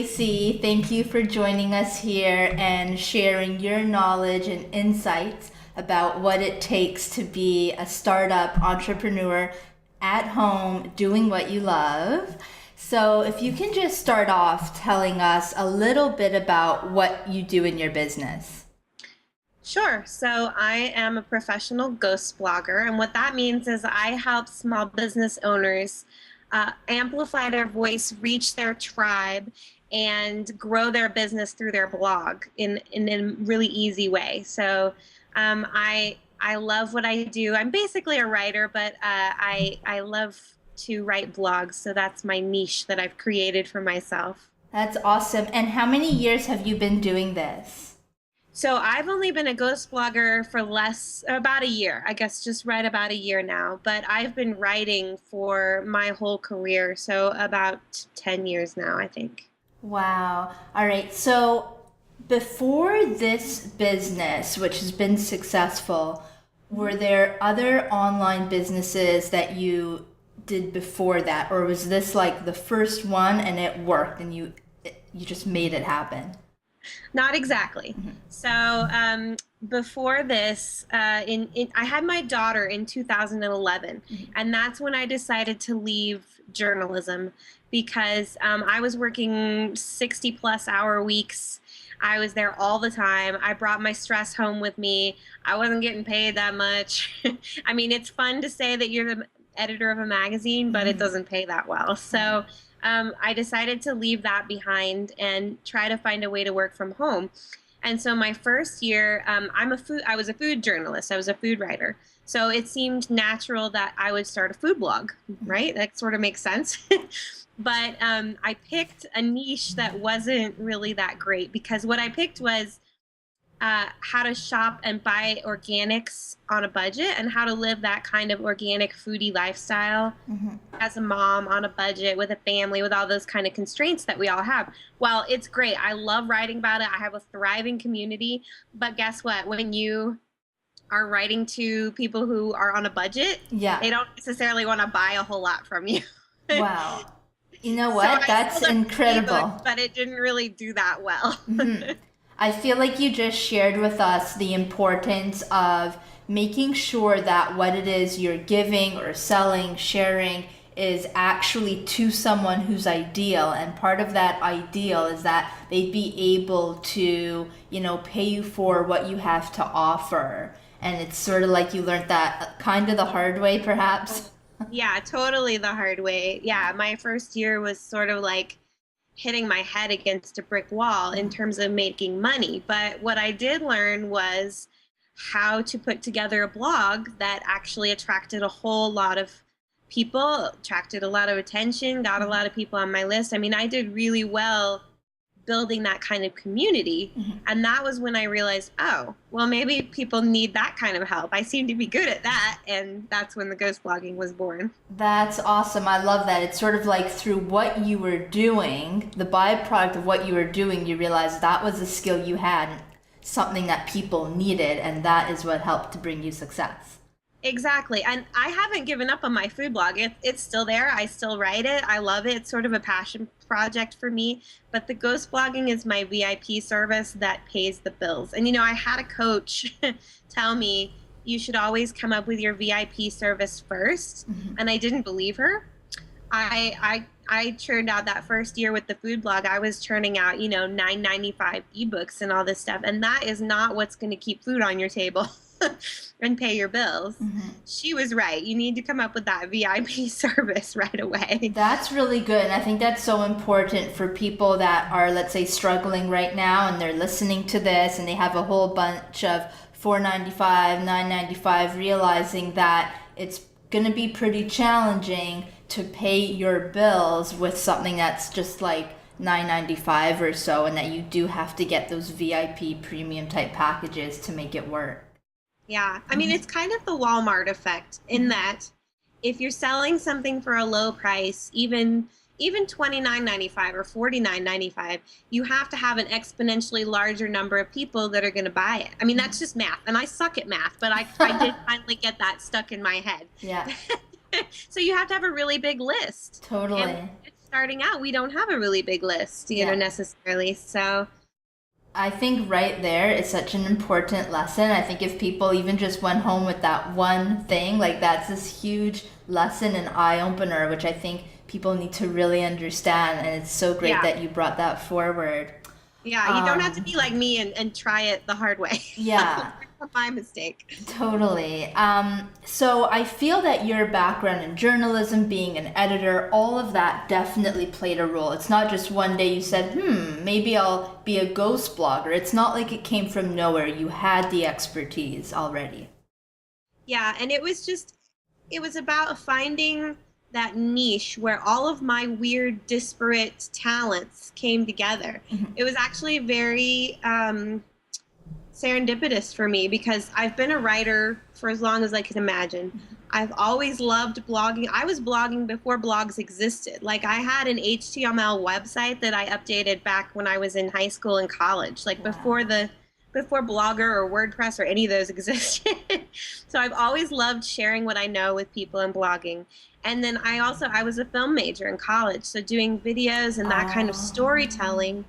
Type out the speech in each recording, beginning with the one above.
Lacy. Thank you for joining us here and sharing your knowledge and insights about what it takes to be a startup entrepreneur at home doing what you love. So, if you can just start off telling us a little bit about what you do in your business. Sure. So I am a professional ghost blogger, and what that means is I help small business owners amplify their voice, reach their tribe, and grow their business through their blog in a really easy way. So I love what I do. I'm basically a writer, but I love to write blogs. So that's my niche that I've created for myself. That's awesome. And how many years have you been doing this? So I've only been a ghost blogger for about a year, I guess just right about a year now. But I've been writing for my whole career, so about 10 years now, I think. Wow. All right. So before this business, which has been successful, were there other online businesses that you did before that, or was this like the first one and it worked and you just made it happen? Not exactly. So before this, I had my daughter in 2011, and that's when I decided to leave journalism because I was working 60 plus hour weeks. I was there all the time. I brought my stress home with me. I wasn't getting paid that much. I mean, it's fun to say that you're the editor of a magazine, but it doesn't pay that well. So I decided to leave that behind and try to find a way to work from home. And so my first year, I was a food journalist. I was a food writer. So it seemed natural that I would start a food blog, right? That sort of makes sense. But I picked a niche that wasn't really that great because what I picked was how to shop and buy organics on a budget and how to live that kind of organic foodie lifestyle as a mom on a budget with a family with all those kind of constraints that we all have. Well, it's great. I love writing about it. I have a thriving community. But guess what? When you are writing to people who are on a budget, they don't necessarily want to buy a whole lot from you. Wow. You know what? So That's incredible. But it didn't really do that well. I feel like you just shared with us the importance of making sure that what it is you're giving or selling, sharing is actually to someone who's ideal. And part of that ideal is that they'd be able to, pay you for what you have to offer. And it's sort of like you learned that kind of the hard way, perhaps. Yeah, totally the hard way. Yeah, my first year was sort of like hitting my head against a brick wall in terms of making money. But what I did learn was how to put together a blog that actually attracted a whole lot of people, attracted a lot of attention, got a lot of people on my list. I mean, I did really well building that kind of community. And that was when I realized, oh, well, maybe people need that kind of help. I seem to be good at that. And that's when the ghost blogging was born. That's awesome. I love that. It's sort of like through what you were doing, the byproduct of what you were doing, you realized that was a skill you had, something that people needed, and that is what helped to bring you success. Exactly. And I haven't given up on my food blog. It's still there. I still write it. I love it. It's sort of a passion project for me. But the ghost blogging is my VIP service that pays the bills. And, I had a coach tell me you should always come up with your VIP service first. And I didn't believe her. I churned out that first year with the food blog. I was churning out, $9.95 ebooks and all this stuff. And that is not what's going to keep food on your table. And pay your bills. She was right. You need to come up with that VIP service right away. That's really good. And I think that's so important for people that are, let's say, struggling right now and they're listening to this and they have a whole bunch of $4.95, $9.95, realizing that it's going to be pretty challenging to pay your bills with something that's just like $9.95 or so, and that you do have to get those VIP premium type packages to make it work. Yeah, I mean, it's kind of the Walmart effect in that if you're selling something for a low price, even $29.95 or $49.95, you have to have an exponentially larger number of people that are going to buy it. I mean, that's just math, and I suck at math, but I did finally get that stuck in my head. Yeah. So you have to have a really big list. Totally. And starting out, we don't have a really big list, necessarily. So I think right there is such an important lesson. I think if people even just went home with that one thing, like that's this huge lesson and eye opener, which I think people need to really understand. And it's so great that you brought that forward. Yeah, you don't have to be like me and try it the hard way. Yeah. My mistake. Totally. So I feel that your background in journalism, being an editor, all of that definitely played a role. It's not just one day you said, maybe I'll be a ghost blogger. It's not like it came from nowhere. You had the expertise already. Yeah, and it was about finding that niche where all of my weird, disparate talents came together. Mm-hmm. It was actually very serendipitous for me because I've been a writer for as long as I can imagine. Mm-hmm. I've always loved blogging. I was blogging before blogs existed. Like I had an HTML website that I updated back when I was in high school and college, like before Blogger or WordPress or any of those existed. So I've always loved sharing what I know with people and blogging. And then I was a film major in college. So doing videos and that kind of storytelling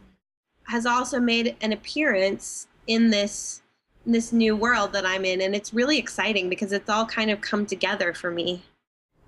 has also made an appearance in this new world that I'm in. And it's really exciting because it's all kind of come together for me.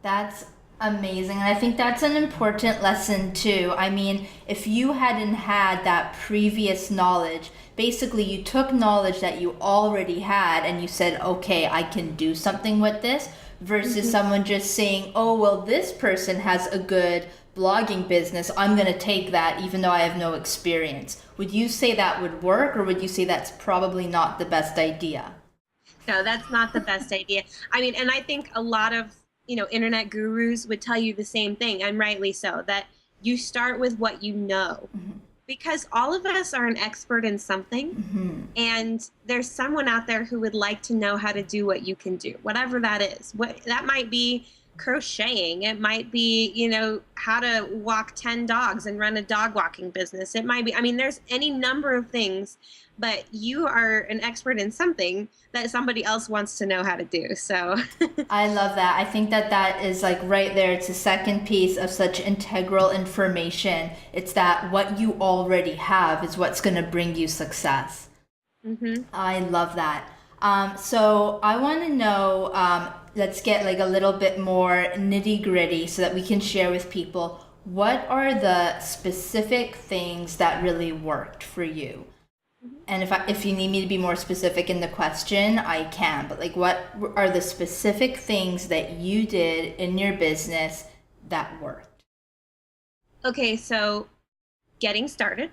That's amazing. And I think that's an important lesson too. I mean, if you hadn't had that previous knowledge, basically you took knowledge that you already had and you said, okay, I can do something with this, versus someone just saying, oh, well, this person has a good blogging business, I'm going to take that even though I have no experience. Would you say that would work, or would you say that's probably not the best idea? No, that's not the best idea. I mean, and I think a lot of, internet gurus would tell you the same thing, and rightly so, that you start with what you know. Mm-hmm. Because all of us are an expert in something, and there's someone out there who would like to know how to do what you can do, whatever that is. That might be crocheting. It might be, how to walk 10 dogs and run a dog walking business. It might be, there's any number of things, but you are an expert in something that somebody else wants to know how to do. So I love that. I think that is like right there. It's a second piece of such integral information. It's that what you already have is what's going to bring you success. Mm-hmm. I love that. So I want to know, let's get like a little bit more nitty gritty so that we can share with people, what are the specific things that really worked for you? And if you need me to be more specific in the question, I can. But like, what are the specific things that you did in your business that worked? Okay, so getting started.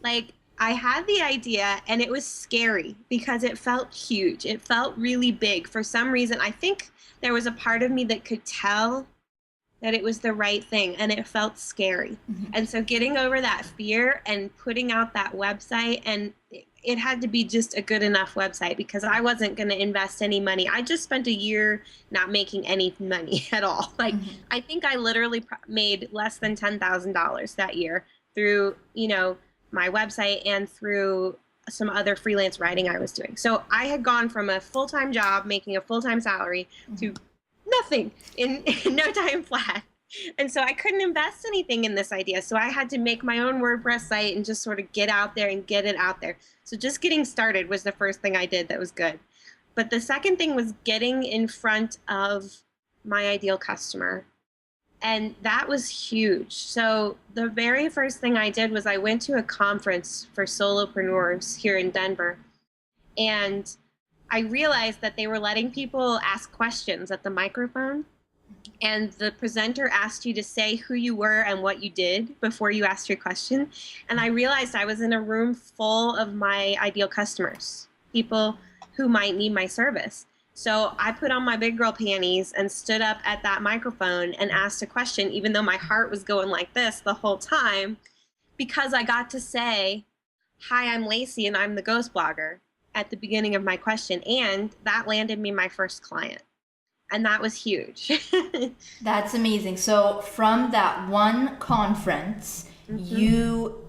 Like, I had the idea and it was scary because it felt huge. It felt really big. For some reason, I think there was a part of me that could tell that it was the right thing, and it felt scary. Mm-hmm. And so getting over that fear and putting out that website, and it had to be just a good enough website because I wasn't going to invest any money. I just spent a year not making any money at all. Like, I think I literally made less than $10,000 that year through, my website and through some other freelance writing I was doing. So I had gone from a full-time job making a full-time salary to nothing in no time flat. And so I couldn't invest anything in this idea. So I had to make my own WordPress site and just sort of get out there and get it out there. So just getting started was the first thing I did that was good. But the second thing was getting in front of my ideal customer. And that was huge. So the very first thing I did was I went to a conference for solopreneurs here in Denver. And I realized that they were letting people ask questions at the microphone. And the presenter asked you to say who you were and what you did before you asked your question. And I realized I was in a room full of my ideal customers, people who might need my service. So I put on my big girl panties and stood up at that microphone and asked a question, even though my heart was going like this the whole time, because I got to say, hi, I'm Lacy and I'm the ghost blogger at the beginning of my question. And that landed me my first client. And that was huge. That's amazing. So from that one conference, you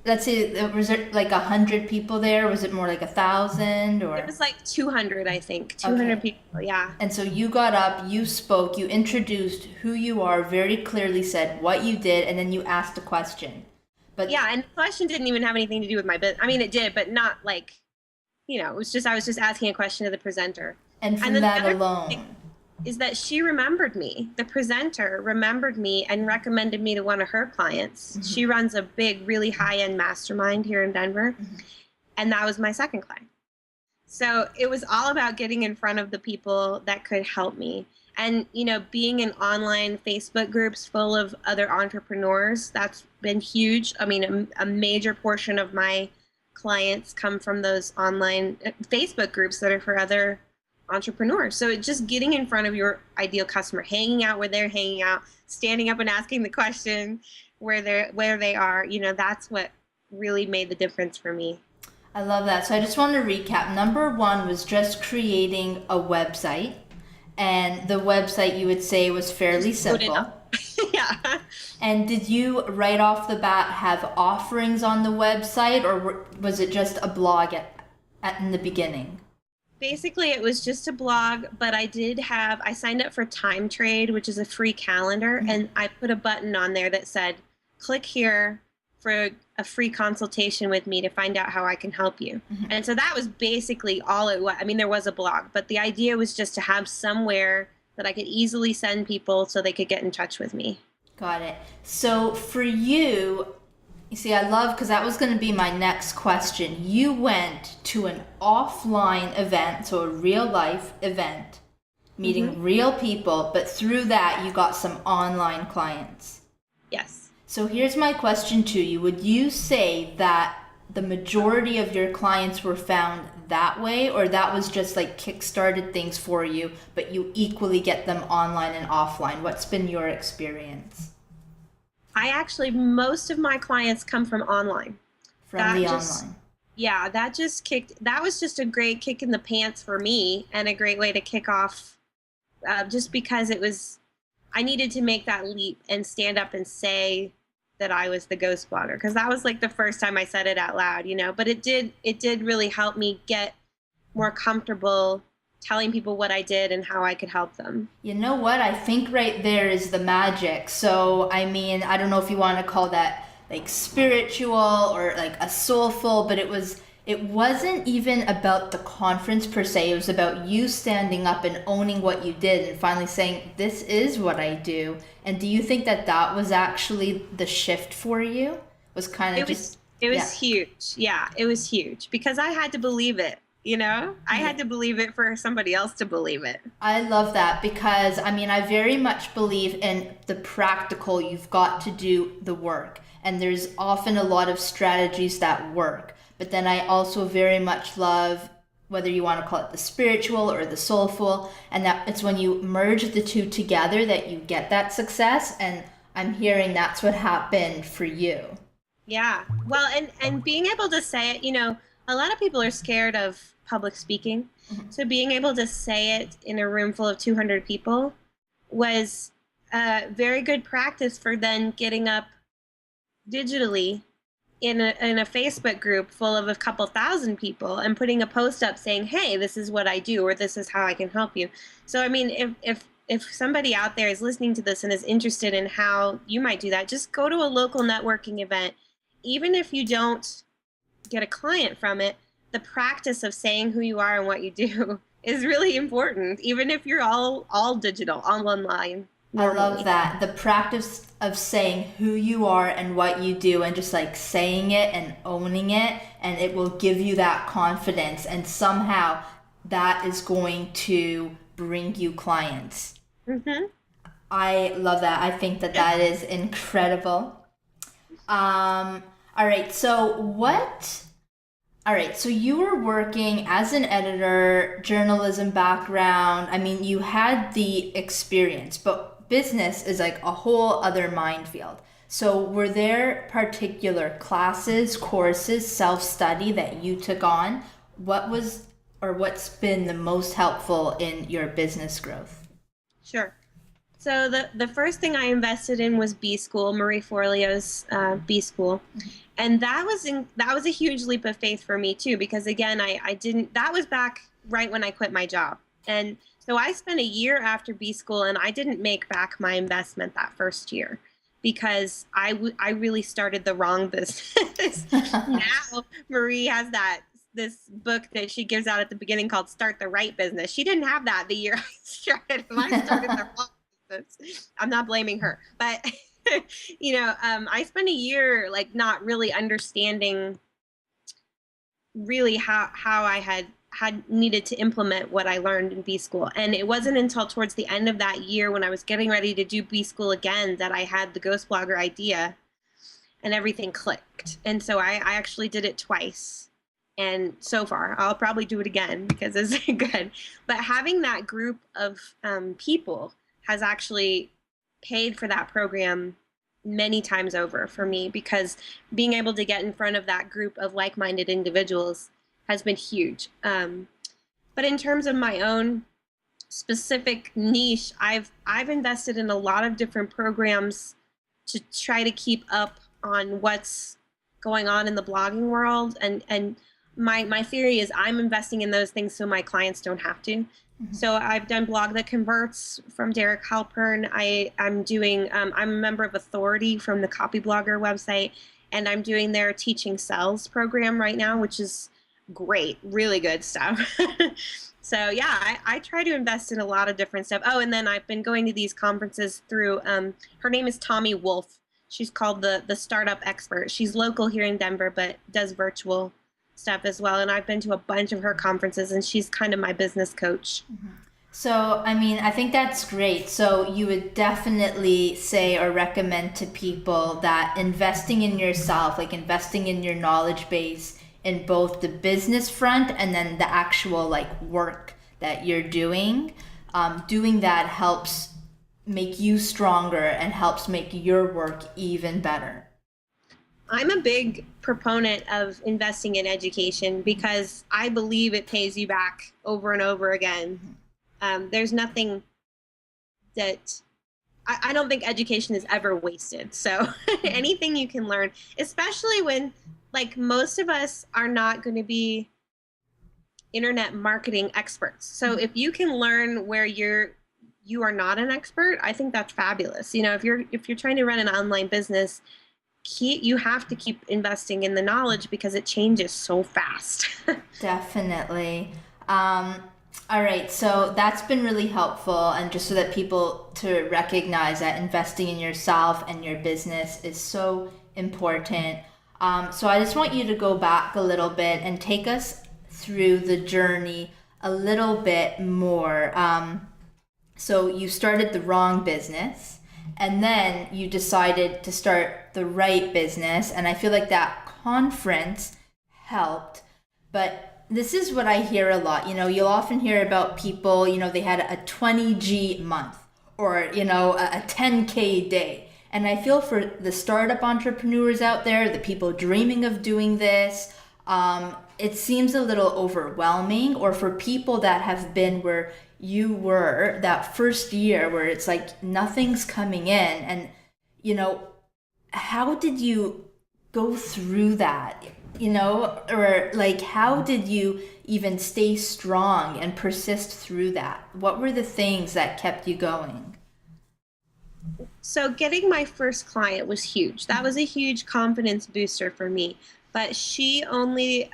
let's say, was it like 100 people there? Was it more like 1,000 or? It was like 200, I think. 200 Okay. people, yeah. And so you got up, you spoke, you introduced who you are, very clearly said what you did, and then you asked a question. But Yeah, and the question didn't even have anything to do with my business. I mean, it did, but not like, it was just, I was just asking a question to the presenter. and from And then the that other thing alone, is that she remembered me. The presenter remembered me and recommended me to one of her clients. She runs a big, really high-end mastermind here in Denver. And that was my second client. So it was all about getting in front of the people that could help me. And, being in online Facebook groups full of other entrepreneurs, that's been huge. I mean, a major portion of my clients come from those online Facebook groups that are for other entrepreneurs. So just getting in front of your ideal customer, hanging out where they're hanging out, standing up and asking the question where they are, that's what really made the difference for me. I love that. So I just want to recap. Number one was just creating a website. And the website, you would say, was fairly simple. Yeah. And did you, right off the bat, have offerings on the website, or was it just a blog in the beginning? Basically, it was just a blog, but I signed up for Time Trade, which is a free calendar, and I put a button on there that said, click here for a free consultation with me to find out how I can help you. And so that was basically all it was. I mean, there was a blog, but the idea was just to have somewhere that I could easily send people so they could get in touch with me. Got it. So for you see, I love, because that was going to be my next question. You went to an offline event, so a real life event, meeting real people, but through that you got some online clients. Yes. So here's my question to you. Would you say that the majority of your clients were found that way, or that was just like kickstarted things for you, but you equally get them online and offline? What's been your experience? Most of my clients come from online. Online. Yeah, that was just a great kick in the pants for me, and a great way to kick off, just because I needed to make that leap and stand up and say that I was the ghost blogger, because that was like the first time I said it out loud, but it did really help me get more comfortable telling people what I did and how I could help them. You know what? I think right there is the magic. So, I mean, I don't know if you want to call that like spiritual or like a soulful, but it wasn't even about the conference per se. It was about you standing up and owning what you did and finally saying, this is what I do. And do you think that was actually the shift for you? It was huge. Yeah, it was huge, because I had to believe it. I had to believe it for somebody else to believe it. I love that, because I mean, I very much believe in the practical. You've got to do the work, and there's often a lot of strategies that work. But then I also very much love, whether you want to call it the spiritual or the soulful, and that it's when you merge the two together that you get that success. And I'm hearing that's what happened for you. Yeah. Well, and being able to say it, a lot of people are scared of public speaking. So being able to say it in a room full of 200 people was a very good practice for then getting up digitally in a Facebook group full of a couple thousand people and putting a post up saying, hey, this is what I do, or this is how I can help you. So, I mean, if somebody out there is listening to this and is interested in how you might do that, just go to a local networking event. Even if you don't get a client from it, the practice of saying who you are and what you do is really important, even if you're all digital, all online. Normally. I love that. The practice of saying who you are and what you do, and just like saying it and owning it, and it will give you that confidence, and somehow that is going to bring you clients. I love that. I think that is incredible. All right, so you were working as an editor, journalism background. I mean, you had the experience, but business is like a whole other minefield. So were there particular classes, courses, self-study that you took on? What's been the most helpful in your business growth? Sure. So the first thing I invested in was B School, Marie Forleo's B School. And that was a huge leap of faith for me too, because again, I didn't, that was back right when I quit my job. And so I spent a year after B school and I didn't make back my investment that first year because I really started the wrong business. Now Marie has this book that she gives out at the beginning called Start the Right Business. She didn't have that the year I started. I started the wrong business. I'm not blaming her, but I spent a year like not really understanding really how I had needed to implement what I learned in B school. And it wasn't until towards the end of that year when I was getting ready to do B school again that I had the Ghost Blogger idea and everything clicked. And so I actually did it twice. And so far, I'll probably do it again because it's good. But having that group of people has actually paid for that program many times over for me, because being able to get in front of that group of like-minded individuals has been huge. But in terms of my own specific niche, I've invested in a lot of different programs to try to keep up on what's going on in the blogging world. And my theory is I'm investing in those things so my clients don't have to. Mm-hmm. So I've done Blog That Converts from Derek Halpern. I'm doing, I'm a member of Authority from the Copy Blogger website, and I'm doing their Teaching Sales program right now, which is great, really good stuff. So yeah, I try to invest in a lot of different stuff. Oh, and then I've been going to these conferences through, her name is Tommy Wolf. She's called the Startup Expert. She's local here in Denver, but does virtual stuff as well. And I've been to a bunch of her conferences, and she's kind of my business coach. Mm-hmm. So, I mean, I think that's great. So you would definitely say or recommend to people that investing in yourself, like investing in your knowledge base in both the business front and then the actual like work that you're doing that helps make you stronger and helps make your work even better. I'm a big proponent of investing in education because I believe it pays you back over and over again. There's nothing that I don't think education is ever wasted. So anything you can learn, especially when like most of us are not going to be internet marketing experts. So if you can learn where you are not an expert, I think that's fabulous. You know, if you're trying to run an online business, you have to keep investing in the knowledge because it changes so fast. Definitely. All right, so that's been really helpful, and just so that people to recognize that investing in yourself and your business is so important. So I just want you to go back a little bit and take us through the journey a little bit more. So you started the wrong business, and then you decided to start the right business, and I feel like that conference helped. But this is what I hear a lot. You know, you'll often hear about people, you know, they had a 20G month or, you know, a 10K day. And I feel for the startup entrepreneurs out there, the people dreaming of doing this, it seems a little overwhelming. Or for people that have been where you were that first year where it's like nothing's coming in. And, you know, how did you go through that? You know, or like, how did you even stay strong and persist through that? What were the things that kept you going? So getting my first client was huge. That was a huge confidence booster for me. But she only,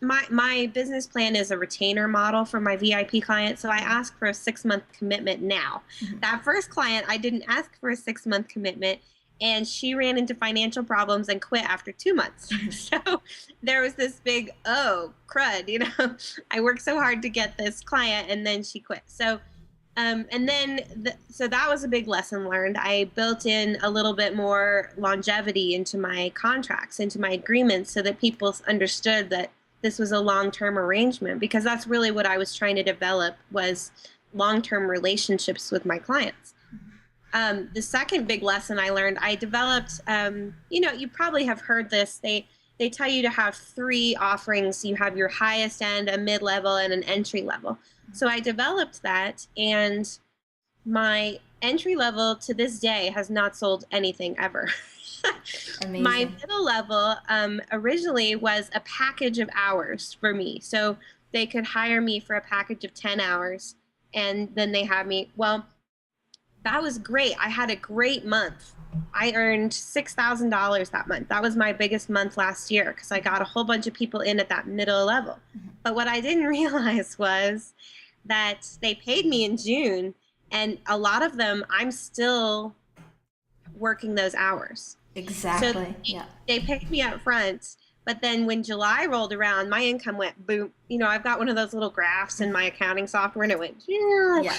my business plan is a retainer model for my VIP client. So I asked for a 6-month commitment now. Mm-hmm. That first client, I didn't ask for a 6-month commitment. And she ran into financial problems and quit after 2 months. So there was this big, oh, crud, you know, I worked so hard to get this client and then she quit. So, so that was a big lesson learned. I built in a little bit more longevity into my contracts, into my agreements, so that people understood that this was a long-term arrangement, because that's really what I was trying to develop, was long-term relationships with my clients. The second big lesson I learned, I developed, you know, you probably have heard this. They tell you to have 3 offerings. You have your highest end, a mid-level, and an entry level. So I developed that, and my entry level to this day has not sold anything ever. My Amazing. middle level originally was a package of hours for me. So they could hire me for a package of 10 hours and then they had me. Well, that was great. I had a great month. I earned $6,000 that month. That was my biggest month last year because I got a whole bunch of people in at that middle level. But what I didn't realize was that they paid me in June, and a lot of them I'm still working those hours. So Exactly. Yeah. they paid me up front, but then when July rolled around, my income went boom. I've got one of those little graphs in my accounting software, and it went Yeah.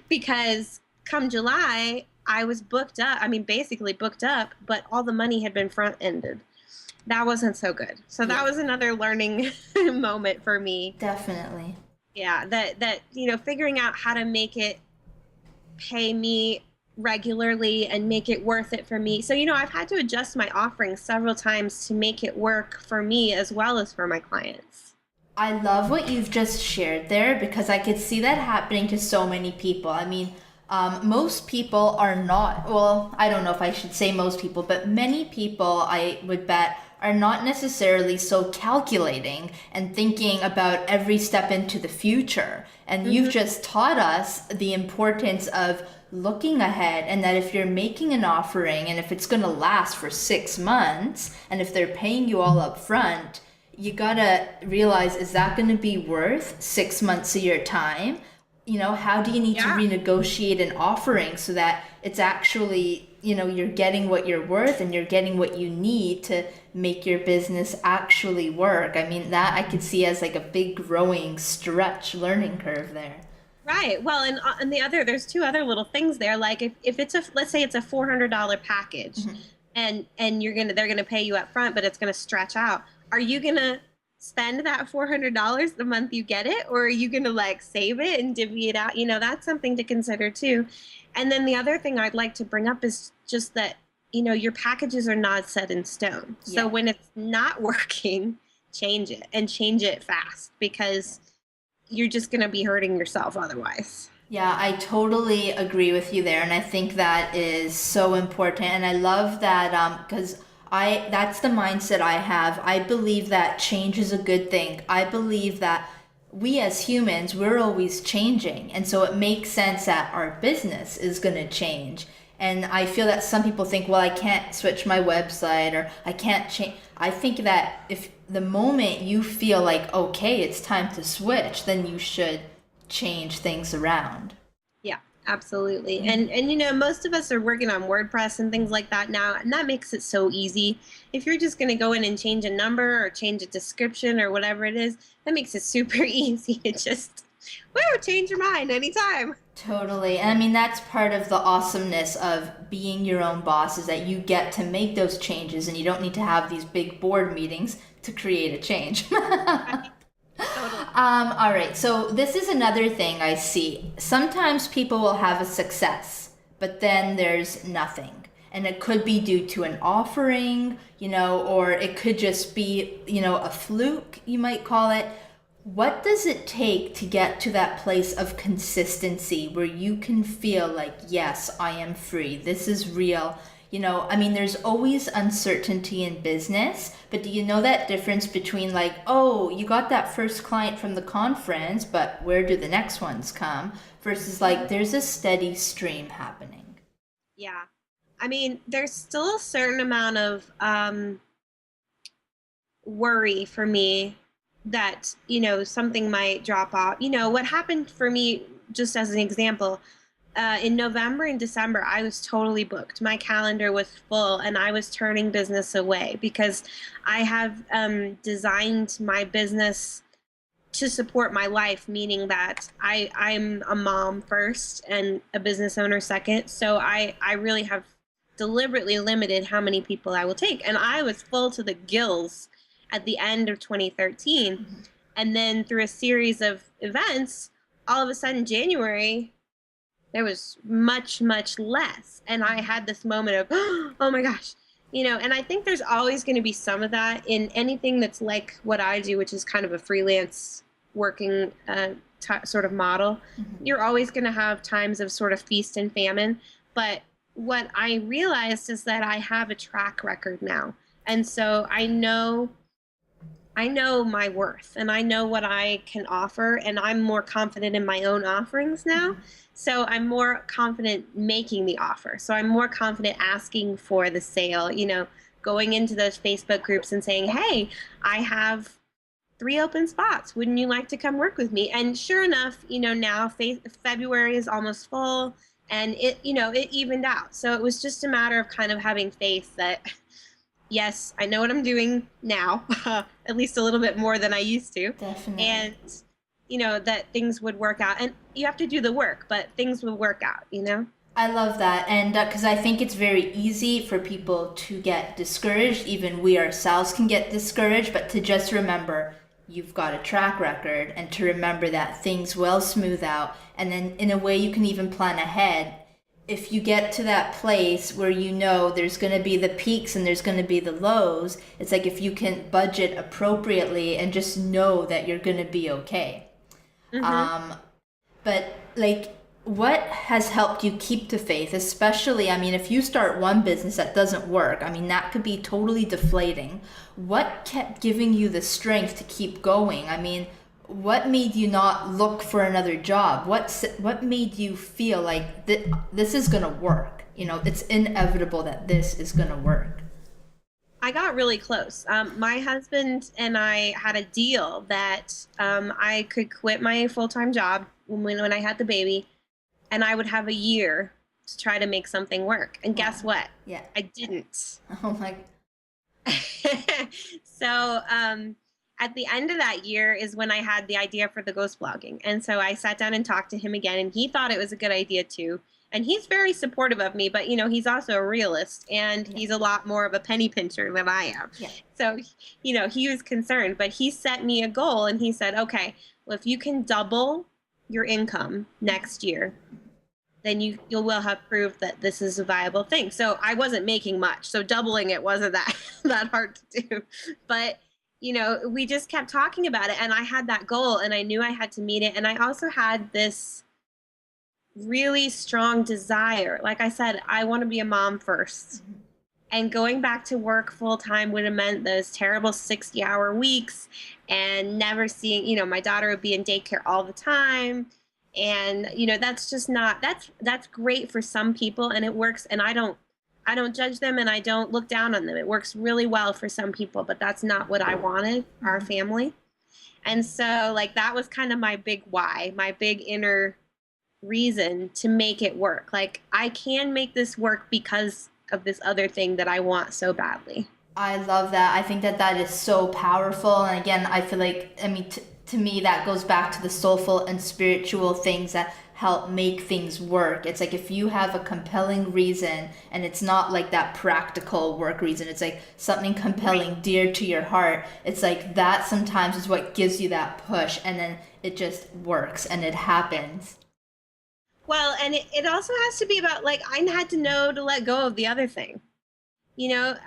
because come July, I was booked up. I mean, basically booked up, but all the money had been front ended. That wasn't so good. So that Yeah. was another learning moment for me. Definitely. Yeah, that figuring out how to make it pay me regularly and make it worth it for me. So, I've had to adjust my offerings several times to make it work for me as well as for my clients. I love what you've just shared there because I could see that happening to so many people. I mean, most people are not, well, I don't know if I should say most people, but many people, I would bet, are not necessarily so calculating and thinking about every step into the future. And you've just taught us the importance of looking ahead, and that if you're making an offering and if it's going to last for 6 months and if they're paying you all up front, you gotta realize, is that going to be worth 6 months of your time? How do you need to renegotiate an offering so that it's actually, you're getting what you're worth and you're getting what you need to make your business actually work? I mean, that I could see as like a big growing stretch learning curve there. Right. Well, and there's two other little things there. Like if it's let's say it's a $400 package, and they're gonna pay you up front, but it's gonna stretch out. Are you gonna spend that $400 the month you get it, or are you gonna like save it and divvy it out? That's something to consider too. And then the other thing I'd like to bring up is just that your packages are not set in stone. So Yeah. when it's not working, change it, and change it fast, because you're just going to be hurting yourself otherwise. Yeah, I totally agree with you there, and I think that is so important. And I love that because that's the mindset I have. I believe that change is a good thing. I believe that we as humans, we're always changing, and so it makes sense that our business is going to change. And I feel that some people think, well, I can't switch my website or I can't change. I think that if the moment you feel like, okay, it's time to switch, then you should change things around. Yeah, absolutely. And most of us are working on WordPress and things like that now, and that makes it so easy. If you're just going to go in and change a number or change a description or whatever it is, that makes it super easy to just, change your mind anytime. Totally. And I mean, that's part of the awesomeness of being your own boss, is that you get to make those changes and you don't need to have these big board meetings to create a change. Totally. All right. So this is another thing I see. Sometimes people will have a success, but then there's nothing. And it could be due to an offering, or it could just be, a fluke, you might call it. What does it take to get to that place of consistency where you can feel like, yes, I am free, this is real? I mean, there's always uncertainty in business, but do you know that difference between like, oh, you got that first client from the conference, but where do the next ones come? Versus like, there's a steady stream happening. Yeah. I mean, there's still a certain amount of worry for me that, something might drop off. What happened for me, just as an example, in November and December, I was totally booked. My calendar was full and I was turning business away because I have designed my business to support my life, meaning that I'm a mom first and a business owner second. So I really have deliberately limited how many people I will take. And I was full to the gills at the end of 2013. And then through a series of events, all of a sudden January, there was much, much less. And I had this moment of, oh my gosh, and I think there's always going to be some of that in anything that's like what I do, which is kind of a freelance working sort of model. You're always going to have times of sort of feast and famine. But what I realized is that I have a track record now. And so I know my worth and I know what I can offer, and I'm more confident in my own offerings now. So I'm more confident making the offer. So I'm more confident asking for the sale, going into those Facebook groups and saying, hey, I have 3 open spots. Wouldn't you like to come work with me? And sure enough, now February is almost full, and it evened out. So it was just a matter of kind of having faith that yes, I know what I'm doing now, at least a little bit more than I used to. Definitely. And, that things would work out. And you have to do the work, but things will work out. I love that. And because I think it's very easy for people to get discouraged. Even we ourselves can get discouraged, but to just remember you've got a track record, and to remember that things will smooth out. And then in a way you can even plan ahead. If you get to that place where there's going to be the peaks and there's going to be the lows, it's like if you can budget appropriately and just know that you're going to be okay. But like, what has helped you keep the faith? Especially, I mean, if you start one business that doesn't work, I mean, that could be totally deflating. What kept giving you the strength to keep going? I mean, what made you not look for another job? What made you feel like this is going to work? It's inevitable that this is going to work. I got really close. My husband and I had a deal that I could quit my full-time job when I had the baby, and I would have a year to try to make something work. And guess what? Yeah. I didn't. Oh my. So at the end of that year is when I had the idea for the ghost blogging. And so I sat down and talked to him again, and he thought it was a good idea too. And he's very supportive of me, but he's also a realist, and he's a lot more of a penny pincher than I am. Yeah. So, he was concerned, but he set me a goal, and he said, okay, well, if you can double your income next year, then you will have proved that this is a viable thing. So I wasn't making much, so doubling it wasn't that hard to do. But we just kept talking about it, and I had that goal, and I knew I had to meet it. And I also had this really strong desire. Like I said, I want to be a mom first. And going back to work full time would have meant those terrible 60-hour weeks and never seeing, my daughter would be in daycare all the time. And, that's just not, that's great for some people, and it works. And I don't judge them, and I don't look down on them. It works really well for some people, but that's not what I wanted, our family. And so like, that was kind of my big why, my big inner reason to make it work. Like, I can make this work because of this other thing that I want so badly. I love that. I think that is so powerful. And again, I feel like, to me, that goes back to the soulful and spiritual things that help make things work. It's like, if you have a compelling reason, and it's not like that practical work reason, it's like something compelling, dear to your heart. It's like that sometimes is what gives you that push, and then it just works and it happens. Well, and it also has to be about, like, I had to know to let go of the other thing. There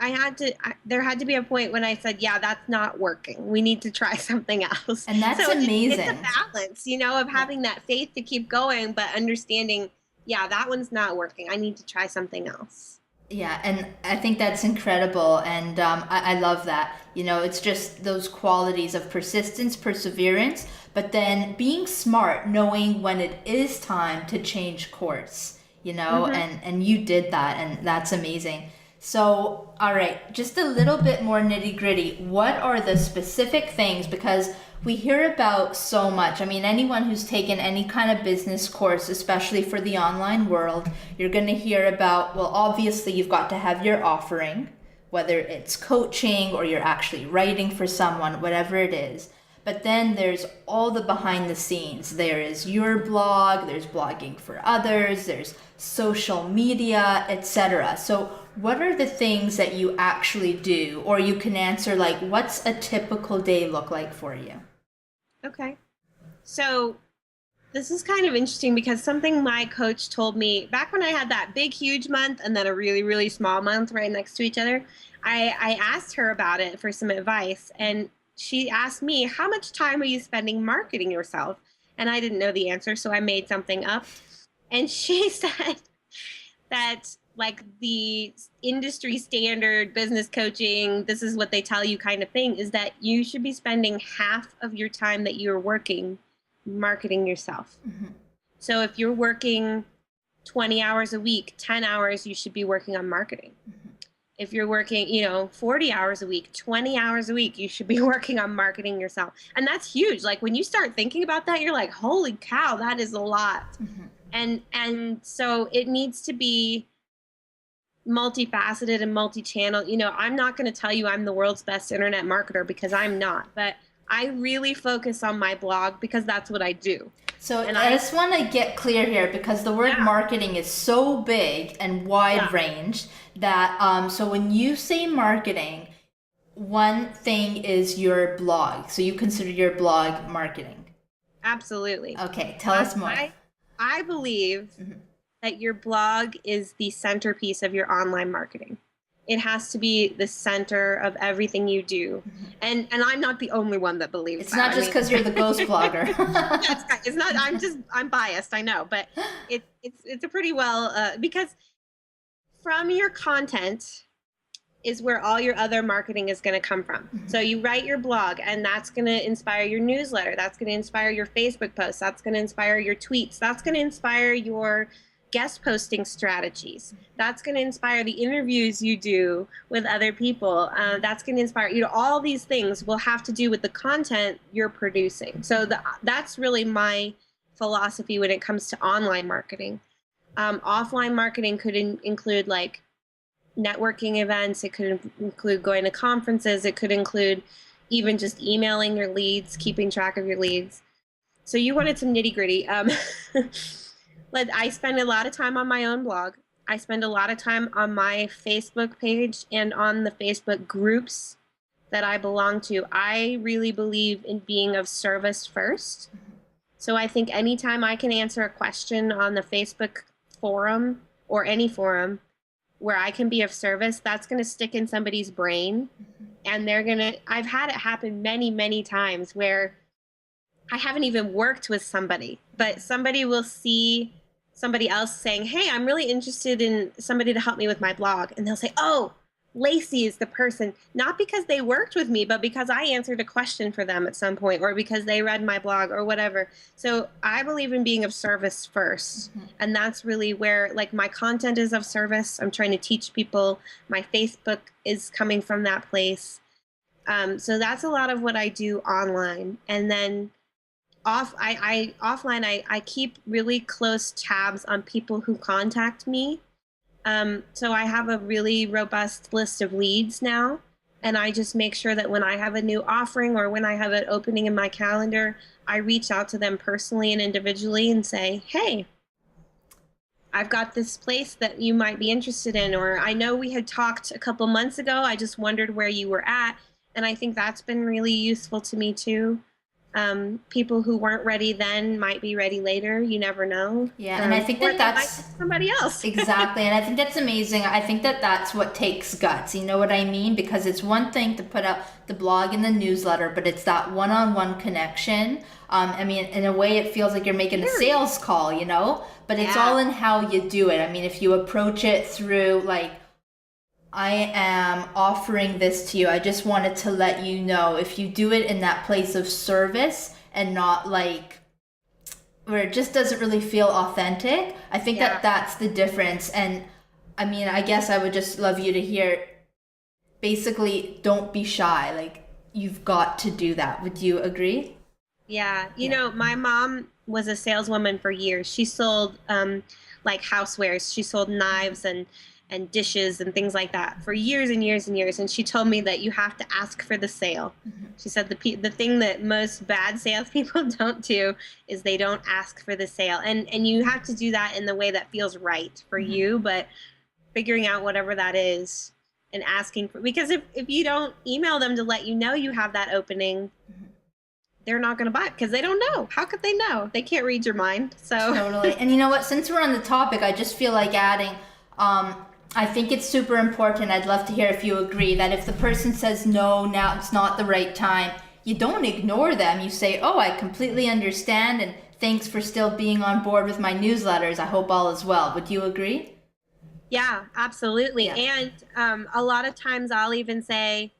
had to be a point when I said, yeah, that's not working. We need to try something else. And that's so amazing. It's a balance, of having that faith to keep going, but understanding, yeah, that one's not working. I need to try something else. Yeah, and I think that's incredible, and I love that. It's just those qualities of persistence, perseverance, but then being smart, knowing when it is time to change course, and you did that, and that's amazing. So, all right, just a little bit more nitty gritty. What are the specific things? Because we hear about so much. I mean, anyone who's taken any kind of business course, especially for the online world, you're going to hear about, well, obviously you've got to have your offering, whether it's coaching or you're actually writing for someone, whatever it is. But then there's all the behind the scenes. There is your blog, there's blogging for others, there's social media, etc. So what are the things that you actually do? Or you can answer like, what's a typical day look like for you? Okay. So this is kind of interesting, because something my coach told me back when I had that big, huge month and then a really, really small month right next to each other, I asked her about it for some advice. And she asked me, how much time are you spending marketing yourself? And I didn't know the answer, so I made something up. And she said that like the industry standard business coaching, this is what they tell you kind of thing, is that you should be spending half of your time that you're working marketing yourself. Mm-hmm. So if you're working 20 hours a week, 10 hours, you should be working on marketing. Mm-hmm. If you're working, 40 hours a week, 20 hours a week, you should be working on marketing yourself. And that's huge. Like when you start thinking about that, you're like, holy cow, that is a lot. Mm-hmm. And so it needs to be multifaceted and multi-channel. I'm not going to tell you I'm the world's best internet marketer, because I'm not, but I really focus on my blog because that's what I do. So I just want to get clear here, because the word marketing is so big and wide range that so when you say marketing, one thing is your blog. So you consider your blog marketing? Absolutely. Okay, tell us more. I believe that your blog is the centerpiece of your online marketing. It has to be the center of everything you do. Mm-hmm. And I'm not the only one that believes it's that. It's not just because you're the ghost blogger. It's not, I'm biased, I know, but it's a pretty well, because from your content is where all your other marketing is going to come from. Mm-hmm. So you write your blog, and that's going to inspire your newsletter. That's going to inspire your Facebook posts. That's going to inspire your tweets. That's going to inspire your guest posting strategies. That's going to inspire the interviews you do with other people. That's going to inspire, all these things will have to do with the content you're producing. So that's really my philosophy when it comes to online marketing. Offline marketing could include like networking events. It could include going to conferences. It could include even just emailing your leads, keeping track of your leads. So you wanted some nitty gritty. I spend a lot of time on my own blog. I spend a lot of time on my Facebook page and on the Facebook groups that I belong to. I really believe in being of service first. So I think anytime I can answer a question on the Facebook forum or any forum where I can be of service, that's going to stick in somebody's brain. And I've had it happen many, many times where I haven't even worked with somebody, but somebody will see somebody else saying, hey, I'm really interested in somebody to help me with my blog. And they'll say, oh, Lacy is the person, not because they worked with me, but because I answered a question for them at some point, or because they read my blog or whatever. So I believe in being of service first. Mm-hmm. And that's really where like my content is of service. I'm trying to teach people. My Facebook is coming from that place. So that's a lot of what I do online. And then offline, I keep really close tabs on people who contact me. So I have a really robust list of leads now, and I just make sure that when I have a new offering or when I have an opening in my calendar, I reach out to them personally and individually and say, hey, I've got this place that you might be interested in, or I know we had talked a couple months ago. I just wondered where you were at. And I think that's been really useful to me too. People who weren't ready then might be ready later. You never know. Yeah, and I think that's somebody else. Exactly, and I think that's amazing. I think that's what takes guts. You know what I mean? Because it's one thing to put out the blog and the newsletter, but it's that one-on-one connection. I mean, in a way, it feels like you're making a sales call, but it's all in how you do it. I mean, if you approach it through like, I am offering this to you. I just wanted to let you know. If you do it in that place of service and not like where it just doesn't really feel authentic, I think that's the difference. And I mean, I guess I would just love you to hear, basically, don't be shy. Like, you've got to do that. Would you agree? Yeah. You know, my mom was a saleswoman for years. She sold like housewares. She sold knives and dishes and things like that for years and years and years. And she told me that you have to ask for the sale. Mm-hmm. She said the thing that most bad salespeople don't do is they don't ask for the sale. And you have to do that in the way that feels right for mm-hmm. you, but figuring out whatever that is and asking for, because if you don't email them to let you know you have that opening, mm-hmm. they're not going to buy it because they don't know. How could they know? They can't read your mind. So totally. And you know what, since we're on the topic, I just feel like adding, I think it's super important. I'd love to hear if you agree that if the person says no, now it's not the right time, you don't ignore them. You say, oh, I completely understand, and thanks for still being on board with my newsletters. I hope all is well. Would you agree? Yeah, absolutely. Yeah. And a lot of times I'll even say,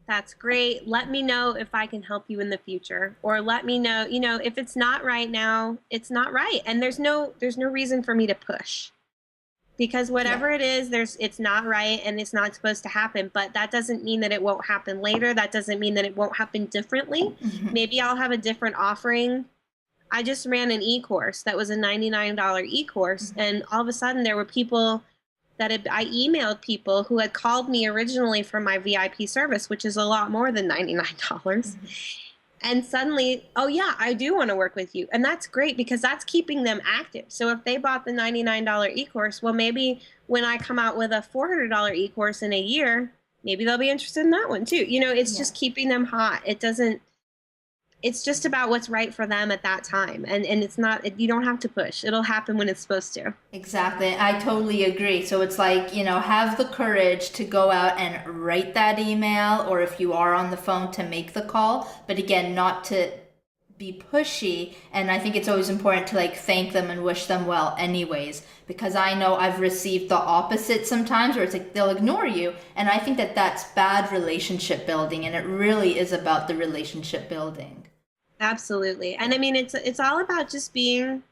that's great. Let me know if I can help you in the future, or let me know, if it's not right now, it's not right. And there's no reason for me to push, because Yeah. whatever it is, it's not right and it's not supposed to happen, but that doesn't mean that it won't happen later. That doesn't mean that it won't happen differently. Mhm. Maybe I'll have a different offering. I just ran an e-course that was a $99 e-course, and all of a sudden there were people I emailed people who had called me originally for my VIP service, which is a lot more than $99. And suddenly, oh yeah, I do want to work with you. And that's great because that's keeping them active. So if they bought the $99 e-course, well, maybe when I come out with a $400 e-course in a year, maybe they'll be interested in that one too. It's Yeah. just keeping them hot. It's just about what's right for them at that time. And it's not, you don't have to push. It'll happen when it's supposed to. Exactly. I totally agree. So it's like, have the courage to go out and write that email, or if you are on the phone, to make the call. But again, not to be pushy. And I think it's always important to like thank them and wish them well anyways, because I know I've received the opposite sometimes where it's like they'll ignore you. And I think that that's bad relationship building. And it really is about the relationship building. Absolutely. And I mean, it's all about just being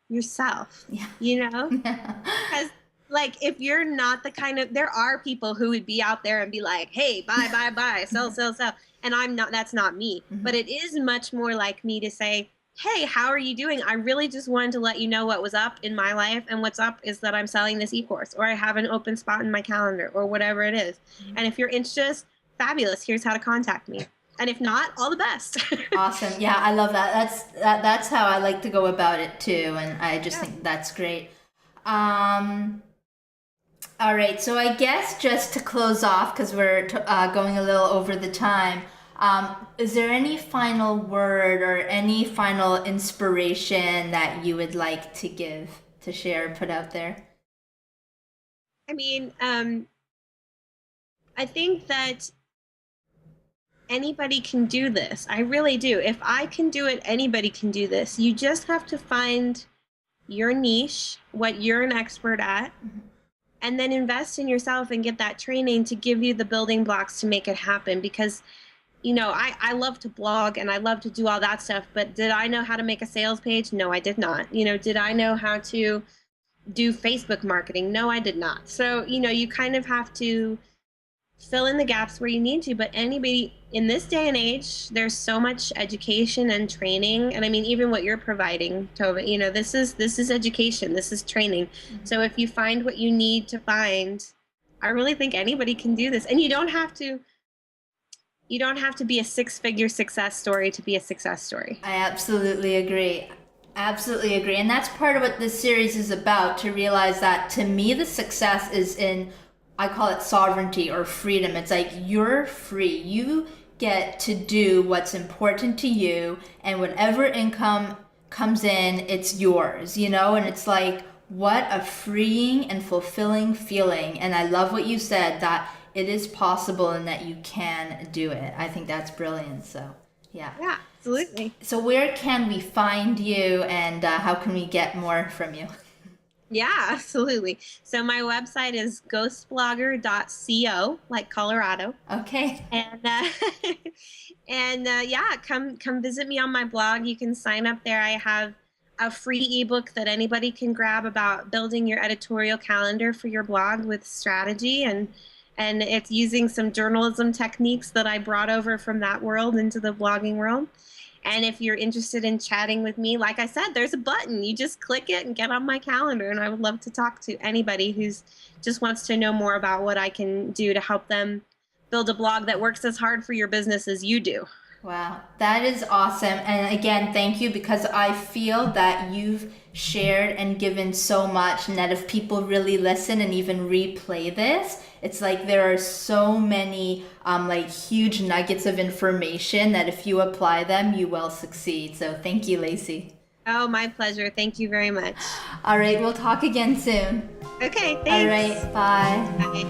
yourself, Yeah. Because like if you're not there are people who would be out there and be like, hey, buy, sell, sell, sell. And that's not me. But it is much more like me to say, hey, how are you doing? I really just wanted to let you know what was up in my life. And what's up is that I'm selling this e-course, or I have an open spot in my calendar, or whatever it is. And if you're interested, fabulous. Here's how to contact me. And if not, all the best. Awesome. Yeah, I love that. That's how I like to go about it too, and I just think that's great. All right, so I guess just to close off, because we're going a little over the time, is there any final word or any final inspiration that you would like to give, to share, put out there? I mean, I think that anybody can do this. I really do. If I can do it, anybody can do this. You just have to find your niche, what you're an expert at, and then invest in yourself and get that training to give you the building blocks to make it happen. Because, I love to blog and I love to do all that stuff, but did I know how to make a sales page? No, I did not. Did I know how to do Facebook marketing? No, I did not. So, you kind of have to fill in the gaps where you need to. But anybody in this day and age, there's so much education and training. And I mean, even what you're providing, Tova, this is education, this is training. So if you find what you need to find, I really think anybody can do this. And you don't have to be a six-figure success story to be a success story. I absolutely agree. Absolutely agree. And that's part of what this series is about, to realize that to me, the success is in, I call it sovereignty or freedom. It's like you're free. You get to do what's important to you, and whatever income comes in, it's yours, And it's like, what a freeing and fulfilling feeling. And I love what you said, that it is possible and that you can do it. I think that's brilliant. So, yeah. Yeah, absolutely. So where can we find you, and how can we get more from you? Yeah, absolutely. So my website is ghostblogger.co, like Colorado. Okay. And yeah, come visit me on my blog. You can sign up there. I have a free ebook that anybody can grab about building your editorial calendar for your blog with strategy, and it's using some journalism techniques that I brought over from that world into the blogging world. And if you're interested in chatting with me, like I said, there's a button. You just click it and get on my calendar. And I would love to talk to anybody who's just wants to know more about what I can do to help them build a blog that works as hard for your business as you do. Wow, that is awesome. And again, thank you, because I feel that you've shared and given so much, and that if people really listen and even replay this, it's like there are so many like huge nuggets of information that if you apply them, you will succeed. So thank you, Lacy. Oh, my pleasure. Thank you very much. All right, we'll talk again soon. Okay, thanks. All right, bye. Bye.